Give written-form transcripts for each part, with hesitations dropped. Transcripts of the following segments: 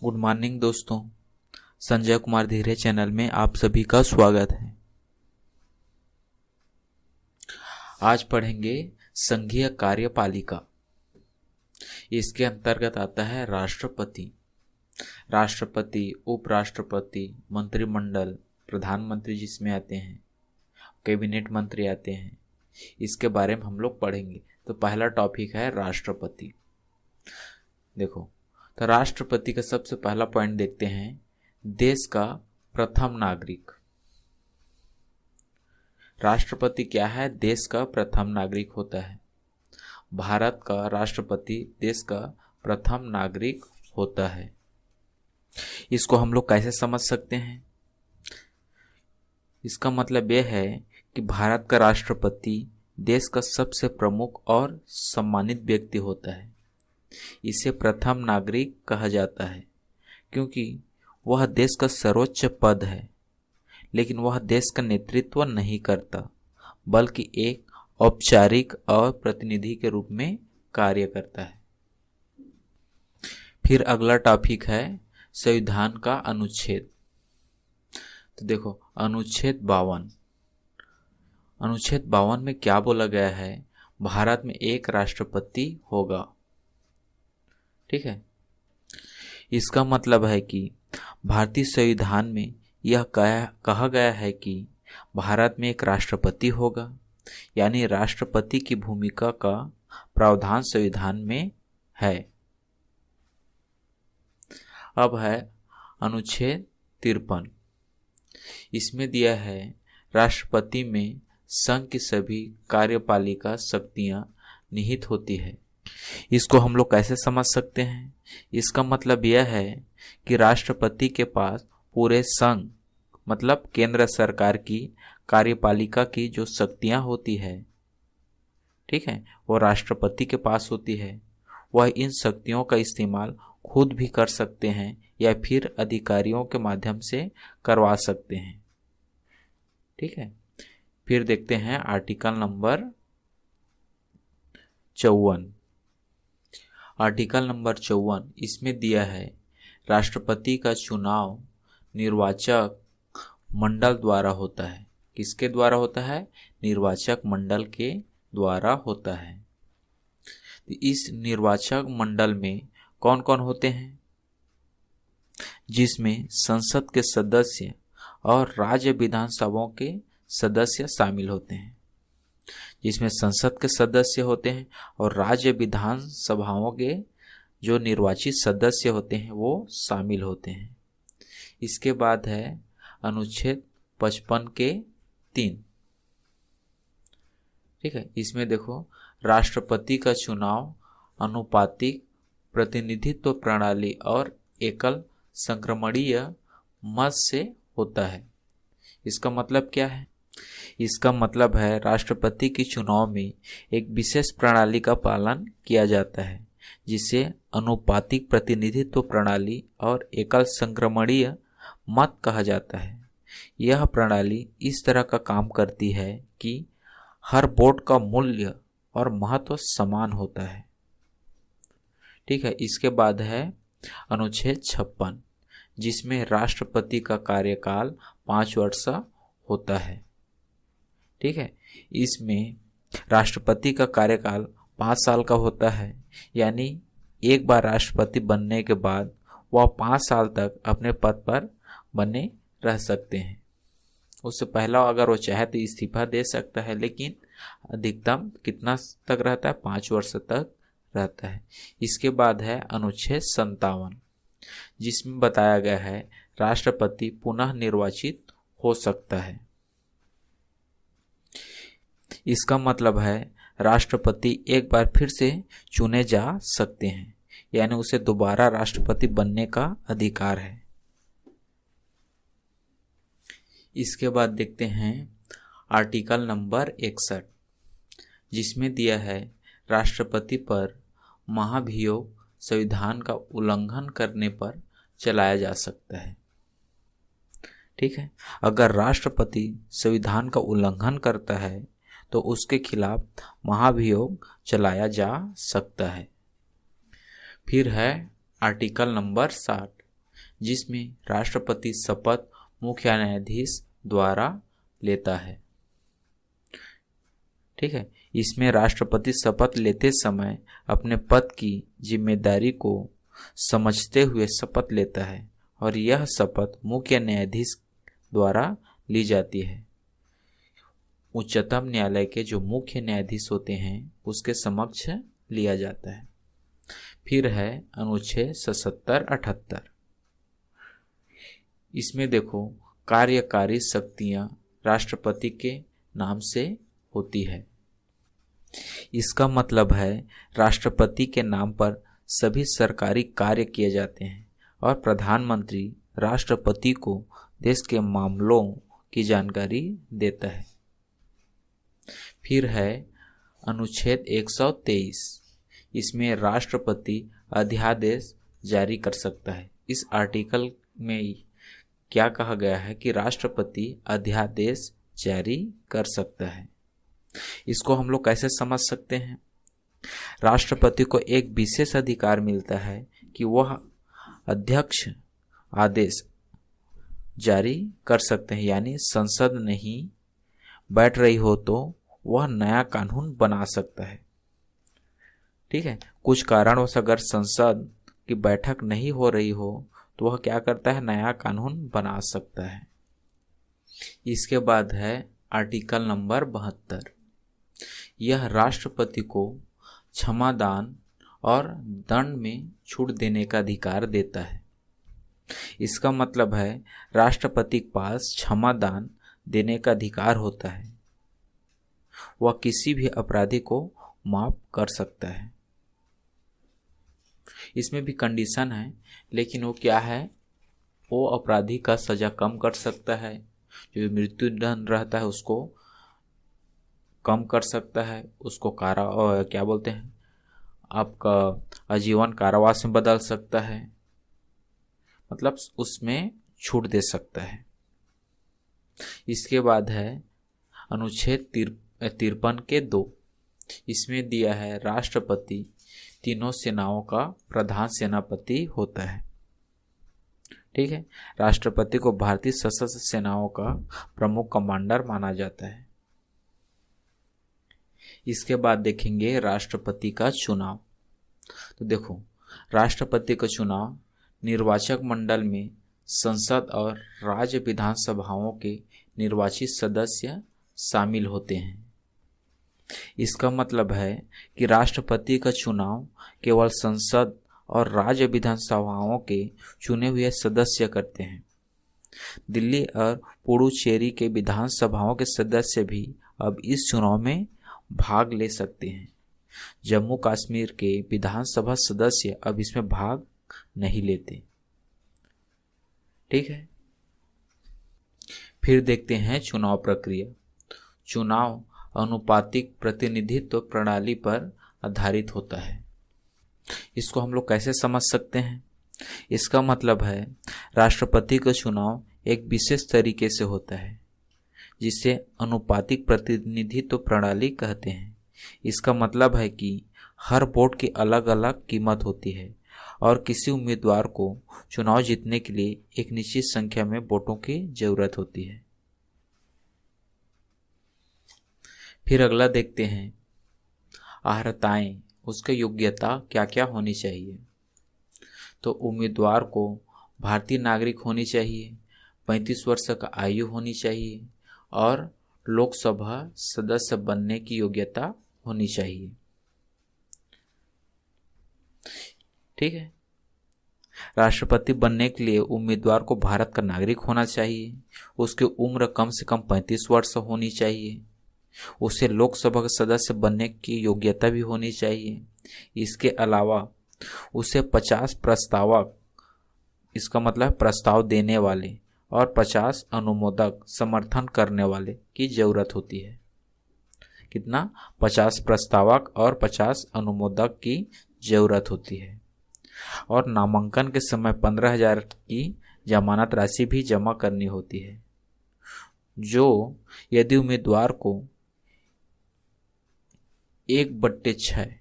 Good morning दोस्तों, संजय कुमार धीरे channel में आप सभी का स्वागत है। आज पढ़ेंगे संघीय कार्यपालिका। इसके अंतर्गत आता है राष्ट्रपति, उपराष्ट्रपति, मंत्रिमंडल, प्रधानमंत्री जिसमें आते हैं, कैबिनेट मंत्री आते हैं। इसके बारे में हम लोग पढ़ेंगे। तो पहला टॉपिक है राष्ट्रपति। देखो, तो राष्ट्रपति का सबसे पहला पॉइंट देखते हैं, देश का प्रथम नागरिक। राष्ट्रपति क्या है? देश का प्रथम नागरिक होता है। भारत का राष्ट्रपति देश का प्रथम नागरिक होता है। इसको हम लोग कैसे समझ सकते हैं? इसका मतलब यह है कि भारत का राष्ट्रपति देश का सबसे प्रमुख और सम्मानित व्यक्ति होता है। इसे प्रथम नागरिक कहा जाता है क्योंकि वह देश का सर्वोच्च पद है, लेकिन वह देश का नेतृत्व नहीं करता बल्कि एक औपचारिक और प्रतिनिधि के रूप में कार्य करता है। फिर अगला टॉपिक है संविधान का अनुच्छेद। तो देखो, अनुच्छेद 52 में क्या बोला गया है? भारत में एक राष्ट्रपति होगा। ठीक है, इसका मतलब है कि भारतीय संविधान में यह कहा गया है कि भारत में एक राष्ट्रपति होगा, यानी राष्ट्रपति की भूमिका का प्रावधान संविधान में है। अब है अनुच्छेद 53। इसमें दिया है राष्ट्रपति में संघ की सभी कार्यपालिका शक्तियां निहित होती है। इसको हम लोग कैसे समझ सकते हैं? इसका मतलब यह है कि राष्ट्रपति के पास पूरे संघ मतलब केंद्र सरकार की कार्यपालिका की जो शक्तियां होती है, ठीक है, वो राष्ट्रपति के पास होती है। वह इन शक्तियों का इस्तेमाल खुद भी कर सकते हैं या फिर अधिकारियों के माध्यम से करवा सकते हैं। ठीक है, फिर देखते हैं आर्टिकल नंबर 54। आर्टिकल नंबर 54 इसमें दिया है राष्ट्रपति का चुनाव निर्वाचक मंडल द्वारा होता है। किसके द्वारा होता है? निर्वाचक मंडल के द्वारा होता है। इस निर्वाचक मंडल में कौन कौन होते हैं? जिसमें संसद के सदस्य और राज्य विधानसभाओं के सदस्य शामिल होते हैं। जिसमें संसद के सदस्य होते हैं और राज्य विधानसभाओं के जो निर्वाचित सदस्य होते हैं वो शामिल होते हैं। इसके बाद है अनुच्छेद 55 के 3। ठीक है, इसमें देखो, राष्ट्रपति का चुनाव अनुपातिक प्रतिनिधित्व प्रणाली और एकल संक्रमणीय मत से होता है। इसका मतलब क्या है? इसका मतलब है राष्ट्रपति के चुनाव में एक विशेष प्रणाली का पालन किया जाता है जिसे अनुपातिक प्रतिनिधित्व प्रणाली और एकल संक्रमणीय मत कहा जाता है। यह प्रणाली इस तरह का काम करती है कि हर वोट का मूल्य और महत्व समान होता है। ठीक है, इसके बाद है अनुच्छेद 56 जिसमें राष्ट्रपति का कार्यकाल 5 वर्ष होता है। ठीक है, इसमें राष्ट्रपति का कार्यकाल 5 साल का होता है, यानी एक बार राष्ट्रपति बनने के बाद वह 5 साल तक अपने पद पर बने रह सकते हैं। उससे पहला अगर वो चाहे तो इस्तीफा दे सकता है, लेकिन अधिकतम कितना तक रहता है? 5 वर्ष तक रहता है। इसके बाद है अनुच्छेद 57 जिसमें बताया गया है राष्ट्रपति पुनः निर्वाचित हो सकता है। इसका मतलब है राष्ट्रपति एक बार फिर से चुने जा सकते हैं, यानी उसे दोबारा राष्ट्रपति बनने का अधिकार है। इसके बाद देखते हैं आर्टिकल नंबर 61 जिसमें दिया है राष्ट्रपति पर महाभियोग संविधान का उल्लंघन करने पर चलाया जा सकता है। ठीक है, अगर राष्ट्रपति संविधान का उल्लंघन करता है तो उसके खिलाफ महाभियोग चलाया जा सकता है। फिर है आर्टिकल नंबर 60 जिसमें राष्ट्रपति शपथ मुख्य न्यायाधीश द्वारा लेता है। ठीक है, इसमें राष्ट्रपति शपथ लेते समय अपने पद की जिम्मेदारी को समझते हुए शपथ लेता है और यह शपथ मुख्य न्यायाधीश द्वारा ली जाती है। उच्चतम न्यायालय के जो मुख्य न्यायाधीश होते हैं उसके समक्ष लिया जाता है। फिर है अनुच्छेद 77-78। इसमें देखो, कार्यकारी शक्तियां राष्ट्रपति के नाम से होती है। इसका मतलब है राष्ट्रपति के नाम पर सभी सरकारी कार्य किए जाते हैं और प्रधानमंत्री राष्ट्रपति को देश के मामलों की जानकारी देता है। फिर है अनुच्छेद 123। इसमें राष्ट्रपति अध्यादेश जारी कर सकता है। इस आर्टिकल में क्या कहा गया है कि राष्ट्रपति अध्यादेश जारी कर सकता है। इसको हम लोग कैसे समझ सकते हैं? राष्ट्रपति को एक विशेष अधिकार मिलता है कि वह अध्यक्ष आदेश जारी कर सकते हैं, यानी संसद नहीं बैठ रही हो तो वह नया कानून बना सकता है। ठीक है, कुछ कारणवश अगर संसद की बैठक नहीं हो रही हो तो वह क्या करता है, नया कानून बना सकता है। इसके बाद है आर्टिकल नंबर 72। यह राष्ट्रपति को क्षमादान और दंड में छूट देने का अधिकार देता है। इसका मतलब है राष्ट्रपति के पास क्षमादान देने का अधिकार होता है। वह किसी भी अपराधी को माफ कर सकता है। इसमें भी कंडीशन है, लेकिन वो क्या है, वो अपराधी का सजा कम कर सकता है। जो मृत्यु दंड रहता है उसको कम कर सकता है, उसको क्या बोलते हैं, आपका आजीवन कारावास में बदल सकता है, मतलब उसमें छूट दे सकता है। इसके बाद है अनुच्छेद 53 के 2। इसमें दिया है राष्ट्रपति तीनों सेनाओं का प्रधान सेनापति होता है। ठीक है, राष्ट्रपति को भारतीय सशस्त्र सेनाओं का प्रमुख कमांडर माना जाता है। इसके बाद देखेंगे राष्ट्रपति का चुनाव। तो देखो, राष्ट्रपति का चुनाव निर्वाचक मंडल में संसद और राज्य विधानसभाओं के निर्वाचित सदस्य शामिल होते हैं। इसका मतलब है कि राष्ट्रपति का चुनाव केवल संसद और राज्य विधानसभाओं के चुने हुए सदस्य करते हैं। दिल्ली और पुडुचेरी के विधानसभाओं के सदस्य भी अब इस चुनाव में भाग ले सकते हैं। जम्मू कश्मीर के विधानसभा सदस्य अब इसमें भाग नहीं लेते। ठीक है, फिर देखते हैं चुनाव प्रक्रिया। चुनाव अनुपातिक प्रतिनिधित्व प्रणाली पर आधारित होता है। इसको हम लोग कैसे समझ सकते हैं? इसका मतलब है राष्ट्रपति का चुनाव एक विशेष तरीके से होता है जिसे अनुपातिक प्रतिनिधित्व प्रणाली कहते हैं। इसका मतलब है कि हर वोट की अलग अलग कीमत होती है और किसी उम्मीदवार को चुनाव जीतने के लिए एक निश्चित संख्या में वोटों की जरूरत होती है। फिर अगला देखते हैं अर्हताएं, उसकी योग्यता क्या क्या होनी चाहिए। तो उम्मीदवार को भारतीय नागरिक होनी चाहिए, 35 वर्ष का आयु होनी चाहिए और लोकसभा सदस्य बनने की योग्यता होनी चाहिए। ठीक है, राष्ट्रपति बनने के लिए उम्मीदवार को भारत का नागरिक होना चाहिए, उसकी उम्र कम से कम 35 वर्ष होनी चाहिए, उसे लोकसभा का सदस्य बनने की योग्यता भी होनी चाहिए। इसके अलावा उसे 50 प्रस्तावक, इसका मतलब प्रस्ताव देने वाले, और 50 अनुमोदक समर्थन करने वाले की जरूरत होती है। कितना? 50 प्रस्तावक और 50 अनुमोदक की जरूरत होती है। और नामांकन के समय 15,000 की जमानत राशि भी जमा करनी होती है। जो यदि उम्मीदवार को 1/6,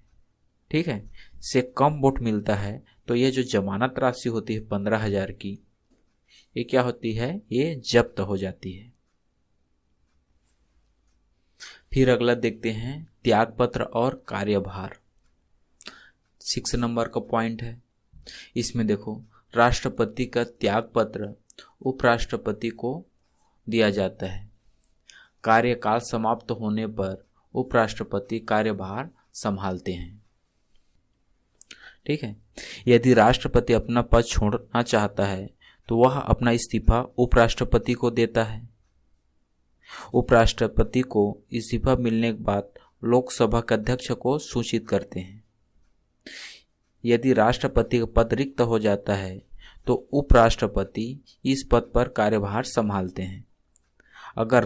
ठीक है, से कम वोट मिलता है तो यह जो जमानत राशि होती है 15,000 की, ये क्या होती है, ये जब्त हो जाती है। फिर अगला देखते हैं त्यागपत्र और कार्यभार। 6 नंबर का पॉइंट है। इसमें देखो, राष्ट्रपति का त्यागपत्र उपराष्ट्रपति को दिया जाता है। कार्यकाल समाप्त होने पर उपराष्ट्रपति कार्यभार संभालते हैं। ठीक है। यदि राष्ट्रपति अपना पद छोड़ना चाहता है तो वह अपना इस्तीफा उपराष्ट्रपति को देता है। उपराष्ट्रपति को इस्तीफा मिलने के बाद लोकसभा के अध्यक्ष को सूचित करते हैं। यदि राष्ट्रपति का पद रिक्त हो जाता है तो उपराष्ट्रपति इस पद पर कार्यभार संभालते हैं। अगर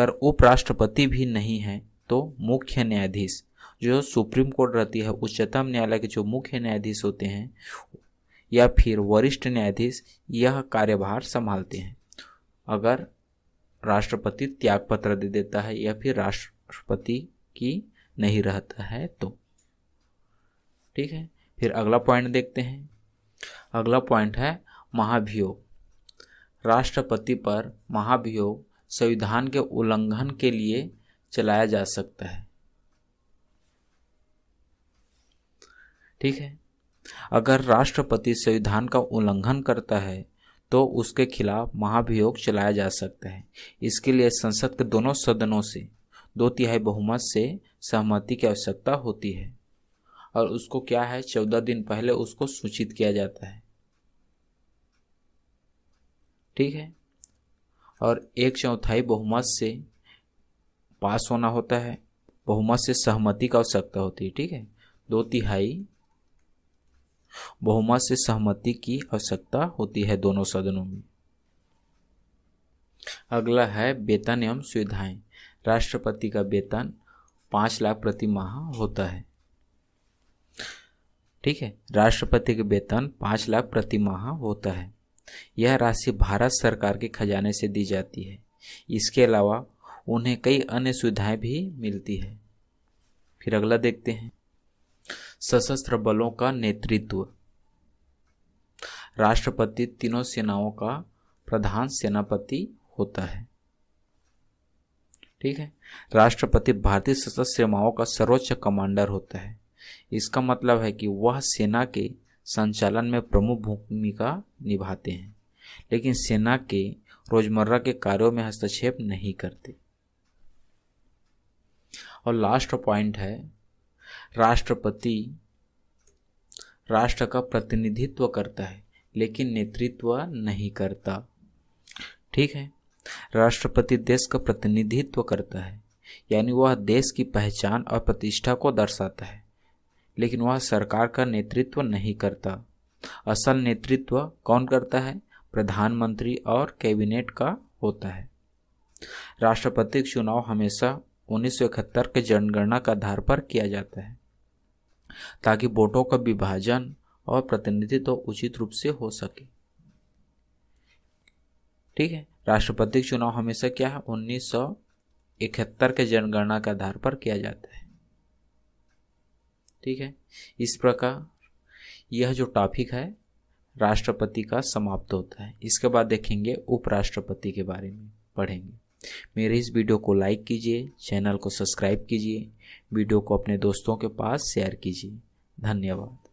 उपराष्ट्रपति भी नहीं है तो मुख्य न्यायाधीश, जो सुप्रीम कोर्ट रहती है, उच्चतम न्यायालय के जो मुख्य न्यायाधीश होते हैं, या फिर वरिष्ठ न्यायाधीश, यह कार्यभार संभालते हैं। अगर राष्ट्रपति त्यागपत्र दे देता है या फिर राष्ट्रपति की नहीं रहता है तो। ठीक है। फिर अगला पॉइंट देखते हैं। अगला पॉइंट है महाभियोग। राष्ट्रपति पर महाभियोग संविधान के उल्लंघन के लिए चलाया जा सकता है। ठीक है। अगर राष्ट्रपति संविधान का उल्लंघन करता है तो उसके खिलाफ महाभियोग चलाया जा सकता है। इसके लिए संसद के दोनों सदनों से 2/3 बहुमत से सहमति की आवश्यकता होती है और उसको क्या है, 14 दिन पहले उसको सूचित किया जाता है। ठीक है। और 1/4 बहुमत से पास होना होता है, बहुमत से सहमति की आवश्यकता होती है। ठीक है। 2/3 बहुमत से सहमति की आवश्यकता होती है दोनों सदनों में। अगला है वेतन एवं सुविधाएं। राष्ट्रपति का वेतन 5 लाख प्रति माह होता है। ठीक है। राष्ट्रपति के वेतन 5 लाख प्रति माह होता है। यह राशि भारत सरकार के खजाने से दी जाती है। इसके अलावा उन्हें कई अन्य सुविधाएं भी मिलती है। फिर अगला देखते हैं सशस्त्र बलों का नेतृत्व। राष्ट्रपति तीनों सेनाओं का प्रधान सेनापति होता है। ठीक है। राष्ट्रपति भारतीय सशस्त्र सेनाओं का सर्वोच्च कमांडर होता है। इसका मतलब है कि वह सेना के संचालन में प्रमुख भूमिका निभाते हैं, लेकिन सेना के रोजमर्रा के कार्यों में हस्तक्षेप नहीं करते। और लास्ट पॉइंट है राष्ट्रपति राष्ट्र का प्रतिनिधित्व करता है लेकिन नेतृत्व नहीं करता। ठीक है। राष्ट्रपति देश का प्रतिनिधित्व करता है, यानी वह देश की पहचान और प्रतिष्ठा को दर्शाता है, लेकिन वह सरकार का नेतृत्व नहीं करता। असल नेतृत्व कौन करता है? प्रधानमंत्री और कैबिनेट का होता है। राष्ट्रपति का चुनाव हमेशा 1971 के जनगणना के आधार पर किया जाता है ताकि वोटों का विभाजन और प्रतिनिधित्व उचित रूप से हो सके। ठीक है। राष्ट्रपति का चुनाव हमेशा क्या है, 1971 के जनगणना के आधार पर किया जाता है। ठीक है। इस प्रकार यह जो टॉपिक है राष्ट्रपति का समाप्त होता है। इसके बाद देखेंगे उपराष्ट्रपति के बारे में पढ़ेंगे। मेरे इस वीडियो को लाइक कीजिए, चैनल को सब्सक्राइब कीजिए, वीडियो को अपने दोस्तों के पास शेयर कीजिए। धन्यवाद।